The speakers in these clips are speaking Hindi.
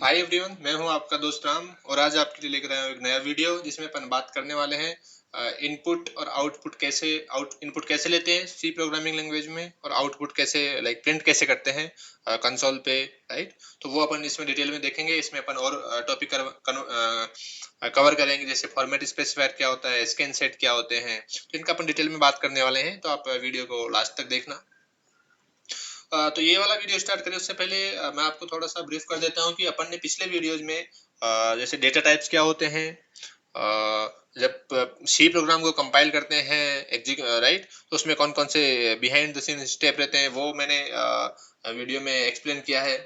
हाय एवरीवन, मैं हूं आपका दोस्त राम और आज आपके लिए लेकर आया हूं एक नया वीडियो जिसमें अपन बात करने वाले हैं इनपुट और आउटपुट कैसे लेते हैं सी प्रोग्रामिंग लैंग्वेज में और आउटपुट कैसे प्रिंट कैसे करते हैं कंसोल पे। राइट। तो वो अपन इसमें डिटेल में देखेंगे। इसमें अपन और टॉपिक कवर करेंगे, जैसे फॉर्मेट स्पेसिफायर क्या होता है, स्कैन सेट क्या होते हैं। तो इनका अपन डिटेल में बात करने वाले हैं, तो आप वीडियो को लास्ट तक देखना। तो ये वाला वीडियो स्टार्ट करें उससे पहले मैं आपको थोड़ा सा ब्रीफ कर देता हूँ कि अपन ने पिछले वीडियोज में जैसे डेटा टाइप्स क्या होते हैं, जब सी प्रोग्राम को कंपाइल करते हैं राइट, तो उसमें कौन कौन से बिहाइंड द सीन स्टेप रहते हैं वो मैंने वीडियो में एक्सप्लेन किया है।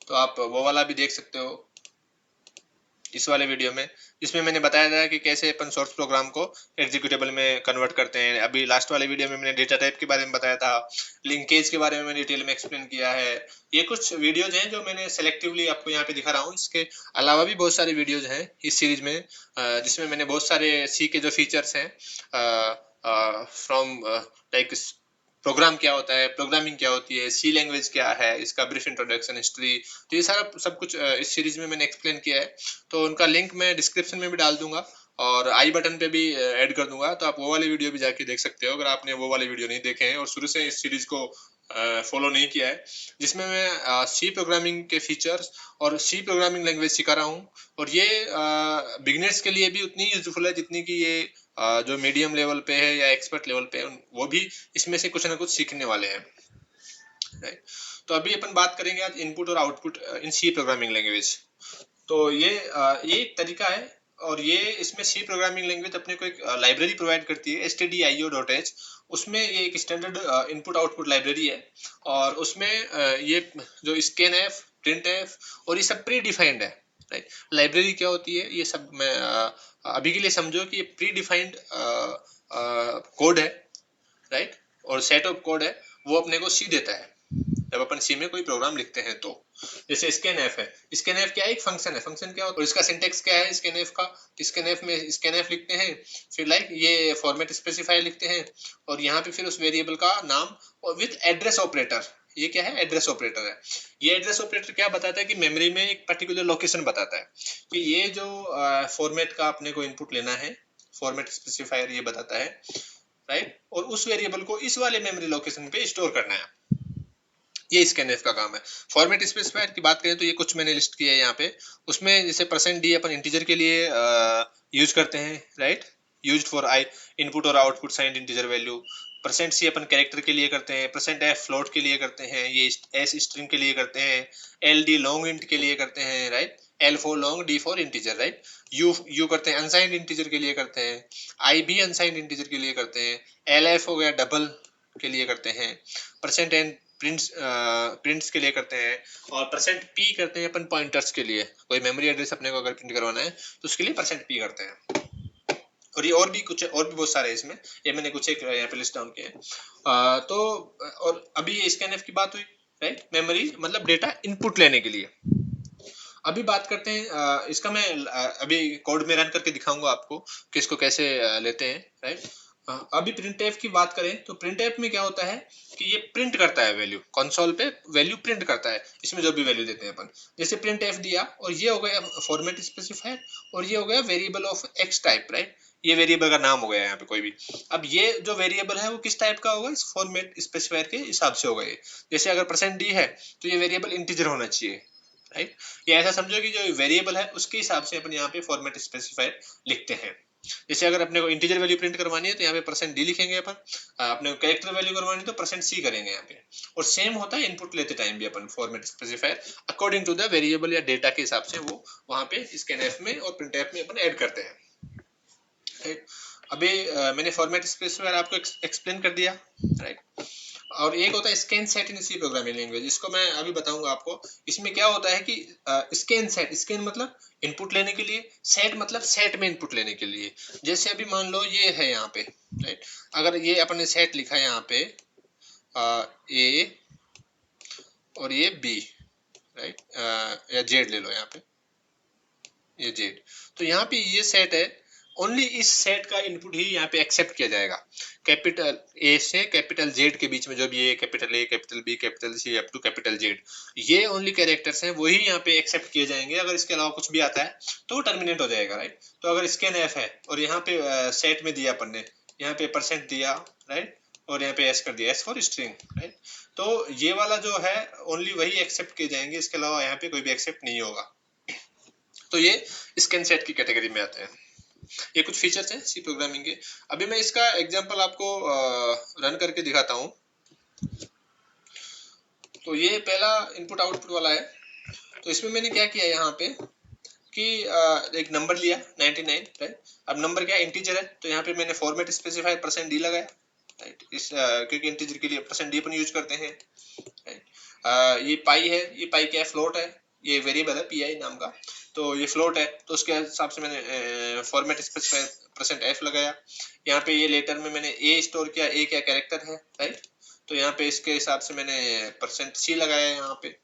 तो आप वो वाला भी देख सकते हो इस वाले वीडियो में, जिसमें मैंने बताया था कि कैसे अपन सोर्स प्रोग्राम को एग्जीक्यूटेबल में कन्वर्ट करते हैं। अभी लास्ट वाले वीडियो में मैंने डेटा टाइप के बारे में बताया था, लिंकेज के बारे में मैंने डिटेल में एक्सप्लेन किया है। ये कुछ वीडियोज हैं जो मैंने सेलेक्टिवली आपको यहाँ पे दिखा रहा हूँ। इसके अलावा भी बहुत सारे वीडियोज हैं इस सीरीज में, जिसमें मैंने बहुत सारे सी के जो फीचर्स हैं फ्रॉम लाइक प्रोग्राम क्या होता है, प्रोग्रामिंग क्या होती है, सी लैंग्वेज क्या है, इसका ब्रीफ इंट्रोडक्शन, हिस्ट्री, तो ये सारा सब कुछ इस सीरीज में मैंने एक्सप्लेन किया है। तो उनका लिंक मैं डिस्क्रिप्शन में भी डाल दूंगा और आई बटन पे भी ऐड कर दूंगा, तो आप वो वाले वीडियो भी जाके देख सकते हो अगर आपने वो वाले वीडियो नहीं देखे हैं और शुरू से इस सीरीज को फॉलो नहीं किया है, जिसमें मैं सी प्रोग्रामिंग के फीचर्स और सी प्रोग्रामिंग लैंग्वेज सिखा रहा हूँ। और ये बिगिनर्स के लिए भी उतनी यूजफुल है जितनी कि ये जो मीडियम लेवल पे है या एक्सपर्ट लेवल पे है, वो भी इसमें से कुछ ना कुछ सीखने वाले हैं। राइट। तो अभी अपन बात करेंगे आज इनपुट और output in C programming language. तो ये एक तरीका है, और ये इसमें सी प्रोग्रामिंग लैंग्वेज अपने को एक लाइब्रेरी प्रोवाइड करती है stdio.h। उसमें ये एक स्टैंडर्ड इनपुट आउटपुट लाइब्रेरी है, और उसमें ये जो स्कैन एफ, प्रिंट एफ और ये सब प्री डिफाइंड है। राइट। लाइब्रेरी क्या होती है ये सब मैं अभी के लिए समझो कि ये प्री डिफाइंड कोड है। राइट। और सेट ऑफ कोड है, वो अपने को सी देता है जब अपन सी में कोई प्रोग्राम लिखते हैं। तो जैसे स्कैन एफ है, स्कैन एफ क्या है, एक फंक्शन है। फंक्शन क्या होता है और इसका सिंटेक्स क्या है स्कैन एफ का, स्कैन एफ में स्कैन एफ लिखते हैं, फिर ये फॉर्मेट स्पेसिफायर लिखते हैं, और यहाँ पे फिर उस वेरिएबल का नाम और विद एड्रेस ऑपरेटर। ये क्या है, एड्रेस ऑपरेटर है। ये एड्रेस ऑपरेटर क्या बताता है कि मेमोरी में एक पर्टिकुलर लोकेशन बताता है कि ये जो फॉर्मेट का अपने को इनपुट लेना है, फॉर्मेट स्पेसिफायर ये बताता है। राइट। और उस वेरिएबल को इस वाले मेमोरी लोकेशन पे स्टोर करना है। ये स्कैनफ का काम है। फॉर्मेट स्पेसिफायर की बात करें तो ये कुछ मैंने लिस्ट किया है यहाँ पे। उसमें जैसे %d अपन इंटीजर के लिए यूज करते हैं। Right. Used for I input और output signed integer value. %c अपन कैरेक्टर के लिए करते हैं, %f फ्लोट के लिए करते हैं, ये s स्ट्रिंग के लिए करते हैं, ld लॉन्ग इंट के लिए करते हैं। Right. l for long, d for integer. Right. u करते हैं अनसाइंड इंटीजर के लिए करते हैं, i भी अनसाइंड इंटीजर के लिए करते हैं, lf हो गया डबल के लिए करते हैं, %n प्रिंट्स के लिए करते हैं, और %p करते हैं अपन पॉइंटर्स के लिए। कोई मेमोरी एड्रेस अपने को अगर प्रिंट करवाना है तो उसके लिए %p करते हैं। और ये और भी बहुत सारे हैं इसमें, ये मैंने कुछ एक यहाँ पे लिस्ट डाउन किए हैं। तो और अभी ये स्कैनफ की बात हुई। राइट। मेमोरी मतलब डेटा इनपुट लेने के लिए। अभी बात करते हैं इसका मैं अभी कोड में रन करके दिखाऊंगा आपको कि इसको कैसे लेते हैं। राइट। अभी प्रिंट एफ की बात करें तो प्रिंट एफ में क्या होता है कि ये प्रिंट करता है वैल्यू, कंसोल पे वैल्यू प्रिंट करता है, इसमें जो भी वैल्यू देते हैं अपन। जैसे प्रिंट एफ दिया और ये हो गया फॉर्मेट स्पेसिफायर, और ये हो गया variable of x type. Right. ये वेरिएबल का नाम हो गया यहाँ पे कोई भी। अब ये जो वेरिएबल है वो किस टाइप का होगा, इस फॉर्मेट स्पेसिफायर के हिसाब से होगा ये। जैसे अगर %d है तो ये वेरिएबल इंटीजर होना चाहिए। राइट। ये ऐसा समझो कि जो वेरिएबल है उसके हिसाब से अपन यहाँ पे फॉर्मेट स्पेसिफायर लिखते हैं। जैसे अगर अपने को इंटीजर वैल्यू प्रिंट करवानी है तो यहाँ पे %d लिखेंगे अपन, अपने को कैरेक्टर वैल्यू करवानी है तो %c करेंगे यहाँ पे। और सेम होता है इनपुट लेते टाइम भी अपन format specifier according to the variable या डेटा के हिसाब से वो वहाँ पे स्कैनफ में और प्रिंटफ में अपन ऐड करते हैं। राइट। अभी मैंने फॉर्मेट स्पेसिफायर आपको एक्सप्लेन कर दिया। राइट। और एक होता है स्कैन सेट इन सी प्रोग्रामिंग लैंग्वेज, इसको मैं अभी बताऊंगा आपको। इसमें क्या होता है कि स्कैन सेट, स्कैन मतलब इनपुट लेने के लिए, सेट मतलब सेट में इनपुट लेने के लिए। जैसे अभी मान लो ये है यहाँ पे। राइट। अगर ये अपने सेट लिखा है यहाँ पे ए और ये बी। राइट। या जेड ले लो यहाँ पे, ये जेड। तो यहाँ पे ये सेट है ओनली इस सेट का इनपुट ही यहाँ पे एक्सेप्ट किया जाएगा। कैपिटल ए से कैपिटल जेड के बीच में जो भी है, capital A, capital B, capital C up to capital Z, ये ओनली कैरेक्टर्स हैं, वही यहाँ पे एक्सेप्ट किए जाएंगे। अगर इसके अलावा कुछ भी आता है तो वो टर्मिनेट हो जाएगा, राइट। तो अगर स्कैन एफ है और यहाँ पे सेट में दिया अपन ने, यहाँ पे परसेंट दिया, राइट, और यहाँ पे एस कर दिया, एस फॉर स्ट्रिंग, राइट, तो ये वाला जो है ओनली वही एक्सेप्ट किए जाएंगे, इसके अलावा यहाँ पे कोई भी एक्सेप्ट नहीं होगा। तो ये स्कैन सेट की कैटेगरी में आते हैं। ये कुछ फीचर्स हैं सी प्रोग्रामिंग के। अभी मैं इसका एग्जांपल आपको रन करके दिखाता हूँ। तो ये पहला इनपुट आउटपुट वाला है। तो इसमें मैंने क्या किया यहाँ पे कि एक नंबर लिया 99, राइट। अब नंबर क्या इंटीजर है, तो यहाँ पे मैंने फॉर्मेट स्पेसिफायर %d लगाया, राइट। इस क्योंकि इंटीजर के लिए %d अपन यूज करते हैं, राइट। ये पाई है, ये पाई क्या है, फ्लोट है, ये वेरिएबल है पी आई नाम का, तो ये फ्लोट है, तो उसके हिसाब से मैंने फॉर्मेट स्पेसिफायर %f लगाया। यहाँ पे ये लेटर में मैंने a स्टोर किया, a क्या कैरेक्टर है, राइट। तो यहाँ पे इसके हिसाब से मैंने %c लगाया यहाँ पे।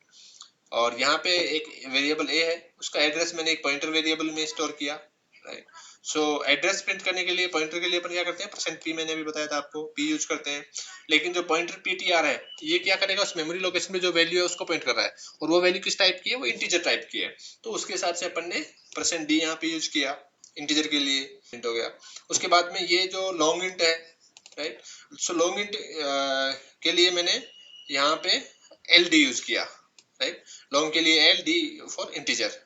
और यहाँ पे एक वेरिएबल a है, उसका एड्रेस मैंने एक पॉइंटर वेरिएबल में स्टोर किया, राइट। सो एड्रेस प्रिंट करने के लिए पॉइंटर के लिए अपन क्या करते हैं, %p, मैंने अभी बताया था आपको, p यूज करते हैं। लेकिन जो पॉइंटर ptr है, ये क्या करेगा, उस मेमोरी लोकेशन में जो वैल्यू है उसको पॉइंट कर रहा है, और वो वैल्यू किस टाइप की है, वो इंटीजर टाइप की है। तो उसके हिसाब से अपन ने %d यहाँ पे यूज किया, इंटीजर के लिए प्रिंट हो गया। उसके बाद में ये जो लॉन्ग इंट है, राइट, सो लॉन्ग इंट के लिए मैंने यहाँ पे ld यूज किया, राइट। लॉन्ग के लिए l, d for integer,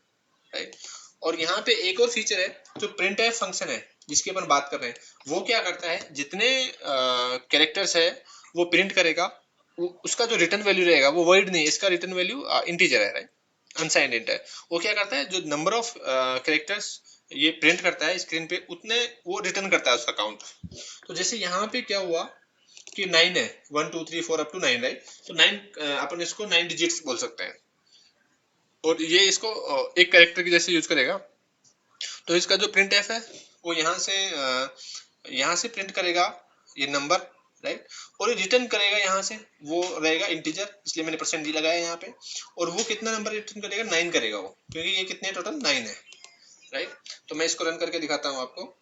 right. और यहाँ पे एक और फीचर है जो प्रिंट एफ फंक्शन है जिसकी अपन बात कर रहे हैं, वो क्या करता है, जितने कैरेक्टर्स है वो प्रिंट करेगा, उसका जो रिटर्न वैल्यू रहेगा वो वर्ड नहीं, इसका रिटर्न वैल्यू इंटीजर है, राइट, अनसाइंड इंट है। वो क्या करता है, जो नंबर ऑफ कैरेक्टर्स ये प्रिंट करता है स्क्रीन पे, उतने वो रिटर्न करता है उसका काउंट। तो जैसे यहाँ पे क्या हुआ कि 9 है, 1 2 3 4 अप टू 9, राइट। तो 9 अपन इसको 9 डिजिट्स बोल सकते हैं, और ये इसको एक कैरेक्टर की जैसे यूज करेगा। तो इसका जो प्रिंट एफ है वो यहाँ से प्रिंट करेगा ये नंबर, राइट, और ये रिटर्न करेगा यहाँ से, वो रहेगा इंटीजर, इसलिए मैंने %d लगाया यहाँ पे। और वो कितना नंबर रिटर्न करेगा, 9 करेगा वो, क्योंकि ये कितने टोटल 9 है, राइट। तो मैं इसको रन करके दिखाता हूँ आपको।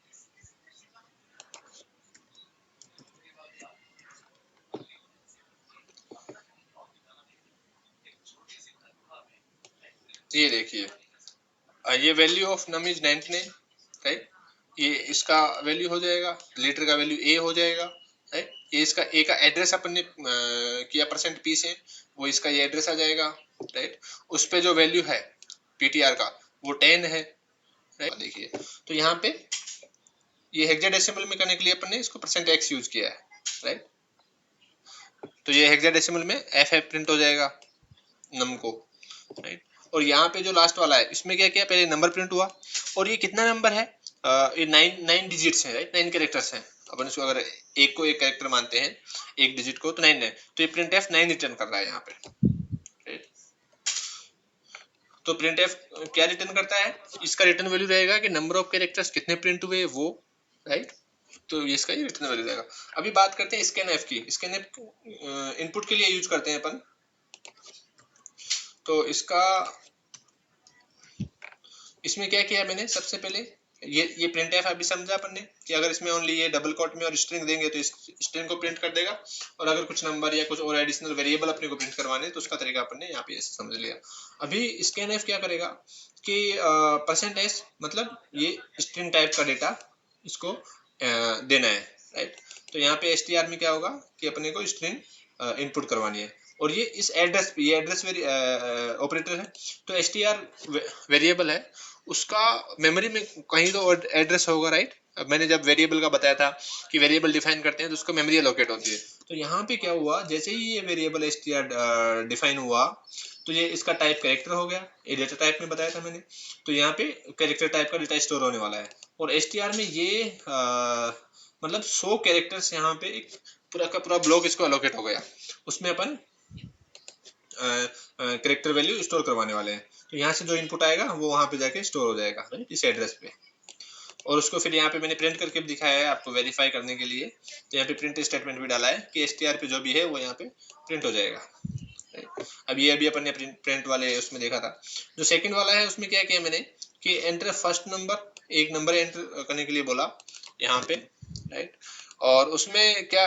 ये देखिए, ये value of num is 99, right. ये इसका वैल्यू हो जाएगा, लीटर का वैल्यू a हो जाएगा, राइट। ये इसका a का एड्रेस अपन ने किया %p से, वो इसका ये एड्रेस आ जाएगा, राइट। उस पे जो वैल्यू है ptr का वो 10 है, राइट। देखिए, तो यहाँ पे ये हेक्साडेसिमल में करने के लिए अपन ने इसको %x यूज किया है, राइट। तो ये हेक्साडेसिमल में f प्रिंट हो जाएगा नम को, राइट। और यहाँ पे जो लास्ट वाला है, इसमें क्या किया, पहले नंबर प्रिंट हुआ, और ये कितना नंबर है, ये 9 डिजिट्स है, राइट, 9 कैरेक्टर्स हैं। अपन इसको अगर एक को एक कैरेक्टर मानते हैं, एक डिजिट को, तो 9 है, तो ये प्रिंट एफ 9 रिटर्न कर रहा है यहाँ पे, राइट। तो प्रिंट एफ क्या रिटर्न करता है, इसका रिटर्न वैल्यू रहेगा कि नंबर ऑफ कैरेक्टर्स कितने प्रिंट हुए वो, राइट। तो ये इसका ये रिटर्न वैल्यू रहेगा। अभी बात करते हैं स्कैन एफ की। स्कैन एफ इनपुट के लिए यूज करते हैं अपन। तो इसमें क्या किया मैंने, सबसे पहले ये प्रिंट एफ अभी समझा अपन ने कि अगर इसमें ओनली ये डबल कोट में और स्ट्रिंग देंगे तो इस स्ट्रिंग को प्रिंट कर देगा, और अगर कुछ नंबर या कुछ और एडिशनल वेरिएबल अपने को प्रिंट करवाने तो उसका तरीका अपन ने यहाँ पे ऐसे समझ लिया। अभी स्कैन एफ क्या करेगा कि %s मतलब ये स्ट्रिंग टाइप का डेटा इसको देना है, राइट। तो यहाँ पे str में क्या होगा कि अपने को स्ट्रिंग इनपुट करवानी है, और ये इस एड्रेस पे, ये एड्रेस ऑपरेटर है, तो str वेरिएबल है, उसका मेमोरी में कहीं तो एड्रेस होगा, राइट। अब मैंने जब वेरिएबल का बताया था कि वेरिएबल डिफाइन करते हैं तो उसको मेमोरी एलोकेट होती है। तो यहाँ पे क्या हुआ, जैसे ही ये वेरिएबल str डिफाइन हुआ तो ये इसका टाइप कैरेक्टर हो गया, ये डेटा टाइप में बताया था मैंने। तो यहाँ पे कैरेक्टर टाइप का डेटा स्टोर होने वाला है, और str में ये मतलब 100 कैरेक्टर्स यहाँ पे एक पूरा का पूरा ब्लॉक इसको एलोकेट हो गया, उसमें अपन कैरेक्टर वैल्यू स्टोर करवाने वाले हैं। तो यहाँ से जो इनपुट आएगा वो वहाँ पे जाके स्टोर हो जाएगा, राइट, इस एड्रेस पे। और उसको फिर यहाँ पे मैंने प्रिंट करके भी दिखाया है आपको वेरीफाई करने के लिए। तो यहाँ पे प्रिंट स्टेटमेंट भी डाला है कि str पे जो भी है वो यहाँ पे प्रिंट हो जाएगा, राइट। अब ये अभी अपन ने प्रिंट वाले उसमें देखा था। जो सेकंड वाला है उसमें क्या किया मैंने कि एंटर फर्स्ट नंबर एक नंबर एंटर करने के लिए बोला यहाँ पे, राइट। और उसमें क्या,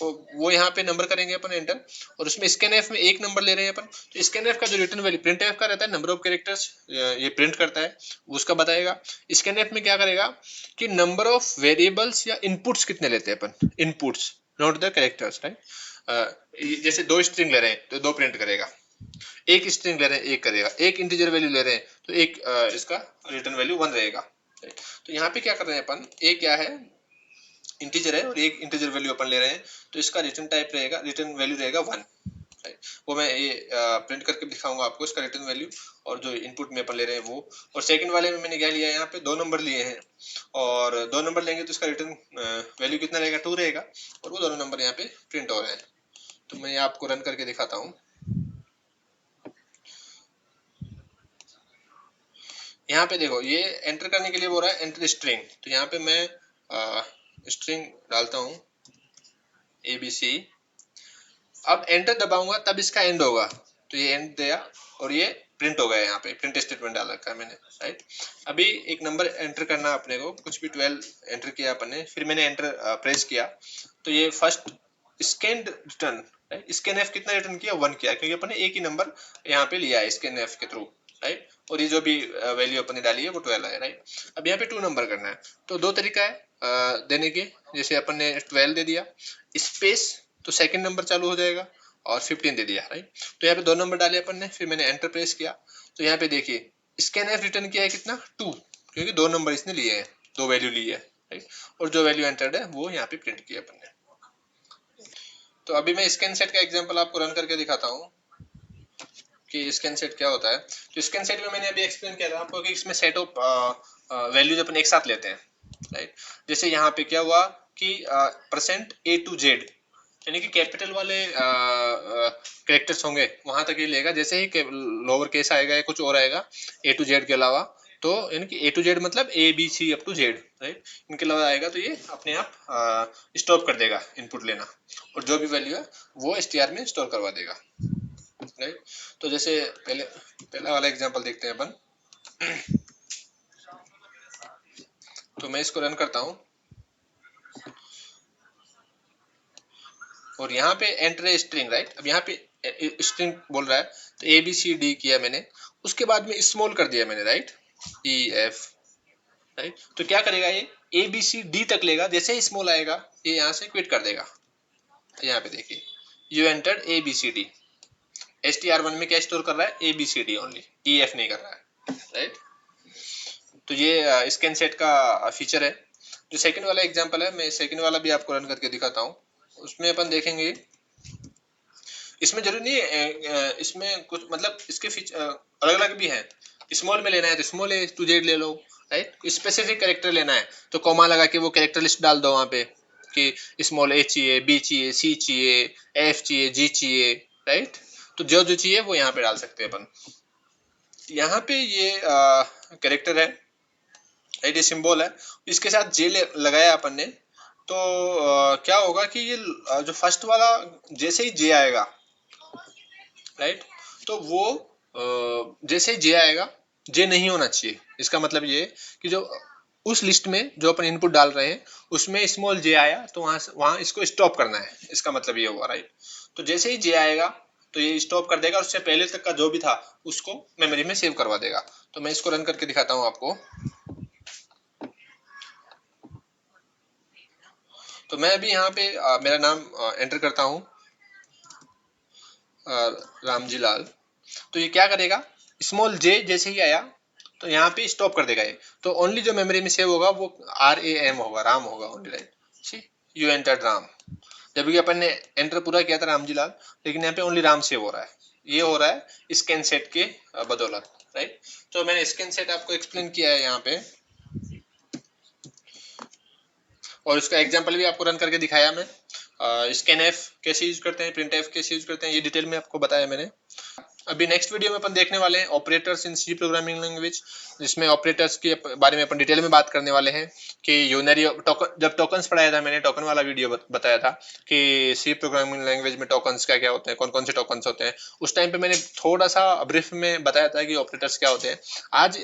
वो यहाँ पे नंबर करेंगे अपन एंटर, और उसमें स्कैन एफ में एक नंबर ले रहे हैं अपन, तो स्कैन एफ का जो रिटर्न वैल्यू प्रिंट एफ का रहता है, नंबर ऑफ कैरेक्टर्स ये प्रिंट करता है, उसका बताएगा। स्कैन एफ में क्या करेगा कि नंबर ऑफ वेरिएबल्स या इनपुट्स कितने लेते हैं अपन, inputs not the characters, right. जैसे दो स्ट्रिंग ले रहे हैं तो दो प्रिंट करेगा, एक स्ट्रिंग ले रहे हैं एक करेगा, एक इंटीजर वैल्यू ले रहे हैं तो एक इसका रिटर्न वैल्यू 1 रहेगा। तो यहाँ पे क्या कर रहे हैं अपन, एक क्या है इंटीजर है और एक इंटीजर वैल्यू अपन ले रहे हैं, तो इसका रिटर्न टाइप रहेगा, रिटर्न वैल्यू रहेगा 1, वो मैं ये प्रिंट करके दिखाऊंगा आपको इसका रिटर्न वैल्यू, और जो इनपुट में अपन ले रहे हैं वो। और सेकंड वाले में मैंने क्या लिया है, यहाँ पे दो नंबर लिए हैं, और दो नंबर लेंगे तो इसका रिटर्न वैल्यू कितना रहेगा, 2 रहेगा, और वो दोनों नंबर यहाँ पे प्रिंट हो रहे हैं। तो मैं आपको रन करके दिखाता हूँ। यहाँ पे देखो ये एंटर करने के लिए बोल रहा है एंटर स्ट्रिंग, तो यहाँ पे मैं स्ट्रिंग डालता हूँ ABC। अब एंटर दबाऊंगा तब इसका एंड होगा, तो ये एंड दिया और ये प्रिंट हो गया, यहाँ पे प्रिंट स्टेटमेंट डाल रखा है मैंने, राइट। अभी एक नंबर एंटर करना है अपने को, कुछ भी 12 एंटर किया अपन ने, फिर मैंने एंटर प्रेस किया, तो ये first scan return, scan F कितना रिटर्न किया, 1 किया, क्योंकि अपन ने एक ही नंबर यहाँ पे लिया है स्कैन एफ के थ्रू, राइट। और ये जो भी वैल्यू अपन ने डाली है वो 12 है, राइट। अब यहाँ पे 2 नंबर करना है, तो दो तरीका है देने के, जैसे अपन ने 12 दे दिया स्पेस तो सेकंड नंबर चालू हो जाएगा, और 15 दे दिया, राइट। तो यहाँ पे दो नंबर डाले अपन ने, फिर मैंने एंटर प्रेस किया, तो यहाँ पे देखिए स्कैन एफ रिटर्न किया है कितना, 2, क्योंकि दो नंबर इसने लिए हैं, दो वैल्यू ली है, राइट। और जो वैल्यू एंटर्ड है वो यहाँ पे प्रिंट किया अपन ने। तो अभी मैं स्कैन सेट का एग्जांपल आपको रन करके दिखाता हूँ कि स्कैन सेट क्या होता है। तो स्कैन सेट में मैंने अभी एक्सप्लेन किया था आपको कि इसमें सेट ऑफ वैल्यूज अपन एक साथ लेते हैं, राइट। जैसे यहाँ पे क्या हुआ कि %A to Z, यानी कि कैपिटल वाले कैरेक्टर्स होंगे वहां तक ये लेगा, जैसे ही लोअर केस आएगा या कुछ और आएगा A to Z के अलावा, तो यानी कि A to Z मतलब ABC up to Z, right, इनके अलावा आएगा तो ये अपने आप स्टॉप कर देगा इनपुट लेना, और जो भी वैल्यू है वो str में स्टोर करवा देगा, राइट। तो जैसे पहला वाला एग्जांपल देखते हैं अपन। तो मैं इसको रन करता हूँ, और यहाँ पे एंटर ए स्ट्रिंग, राइट। अब यहाँ पे स्ट्रिंग बोल रहा है, तो ABCD किया मैंने, उसके बाद में स्मॉल कर दिया मैंने, राइट, EF, राइट। तो क्या करेगा ये ABCD तक लेगा, जैसे ही स्मॉल आएगा ये यहाँ से क्विट कर देगा। यहाँ पे देखिए यू एंटर्ड ABCD, STR1 में क्या स्टोर कर रहा है, ABCD ओनली, EF नहीं कर रहा है, राइट। तो ये स्कैन सेट का फीचर है। जो सेकंड वाला एग्जांपल है, मैं सेकंड वाला भी आपको रन करके दिखाता हूँ। उसमें अपन देखेंगे, इसमें जरूरी नहीं है, इसमें कुछ मतलब इसके फीचर अलग अलग भी हैं। स्मॉल में लेना है तो स्मॉल ए टू जेड ले लो, राइट। स्पेसिफिक कैरेक्टर लेना है तो कॉमा लगा के वो कैरेक्टर लिस्ट डाल दो वहाँ पे कि स्मॉल ए चाहिए, बी चाहिए, सी चाहिए, एफ चाहिए, जी चाहिए, राइट। तो जो जो चाहिए वो यहाँ पे डाल सकते हैं अपन। यहाँ पे ये कैरेक्टर है, राइट, ये सिंबल है, इसके साथ जे लगाया अपन ने, तो क्या होगा कि ये जो फर्स्ट वाला जैसे ही जे आएगा, राइट, तो वो जैसे ही जे आएगा, जे नहीं होना चाहिए, इसका मतलब ये कि जो उस लिस्ट में जो अपन इनपुट डाल रहे हैं उसमें स्मॉल जे आया तो वहां इसको स्टॉप करना है, इसका मतलब ये हुआ, राइट। तो जैसे ही जे आएगा तो ये स्टॉप कर देगा, उससे पहले तक का जो भी था उसको मेमोरी में सेव करवा देगा। तो मैं इसको रन करके दिखाता हूँ आपको। तो मैं अभी यहाँ पे मेरा नाम एंटर करता हूँ, रामजी लाल। तो ये क्या करेगा, स्मॉल जे जैसे ही आया तो यहाँ पे स्टॉप कर देगा ये, तो ओनली जो मेमोरी में सेव होगा वो RAM होगा, राम होगा only, right. You entered Ram, जबकि अपन ने एंटर पूरा किया था रामजी लाल, लेकिन यहाँ पे ओनली राम सेव हो रहा है। ये हो रहा है स्कैन सेट के बदौलत, राइट। तो मैंने स्कैन सेट आपको एक्सप्लेन किया है यहाँ पे, और इसका एग्जाम्पल भी आपको रन करके दिखाया मैं। स्कैन एफ कैसे यूज करते हैं, प्रिंट एफ कैसे यूज करते हैं, ये डिटेल में आपको बताया मैंने। अभी नेक्स्ट वीडियो में अपन देखने वाले हैं operators in C programming language, जिसमें ऑपरेटर्स के बारे में अपन डिटेल में बात करने वाले हैं कि यूनरी टोकन, जब टोकन्स पढ़ाया था मैंने, टोकन वाला वीडियो बताया था कि सी प्रोग्रामिंग लैंग्वेज में टोकन्स क्या क्या होते हैं, कौन कौन से टोकन्स होते हैं। उस टाइम पे मैंने थोड़ा सा ब्रीफ में बताया था कि ऑपरेटर्स क्या होते हैं। आज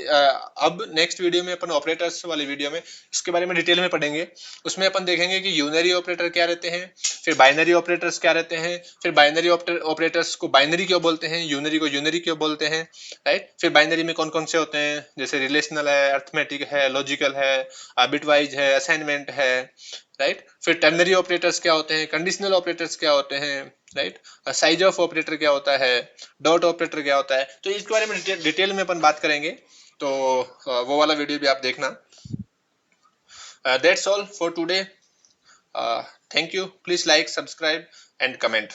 अब नेक्स्ट वीडियो में अपन ऑपरेटर्स वाली वीडियो में इसके बारे में डिटेल में पढ़ेंगे। उसमें अपन देखेंगे कि यूनरी ऑपरेटर क्या रहते हैं, फिर बाइनरी ऑपरेटर्स क्या रहते हैं, फिर बाइनरी ऑपरेटर्स को बाइनरी क्यों बोलते हैं, यूनरी को यूनरी क्यों बोलते हैं, राइट। फिर बाइनरी में कौन कौन से होते हैं, जैसे रिलेशनल है, अर्थमेटिक है, लॉजिकल है, बिटवाइज है, असाइनमेंट है, राइट। फिर टर्नरी ऑपरेटर्स क्या होते हैं, कंडीशनल ऑपरेटर्स क्या होते हैं, राइट। साइज ऑफ ऑपरेटर क्या होता है, डॉट ऑपरेटर क्या होता है, तो इसके बारे में डिटेल में अपन बात करेंगे। तो वो वाला वीडियो भी आप देखना। That's all for today. Thank you, please like, subscribe and comment.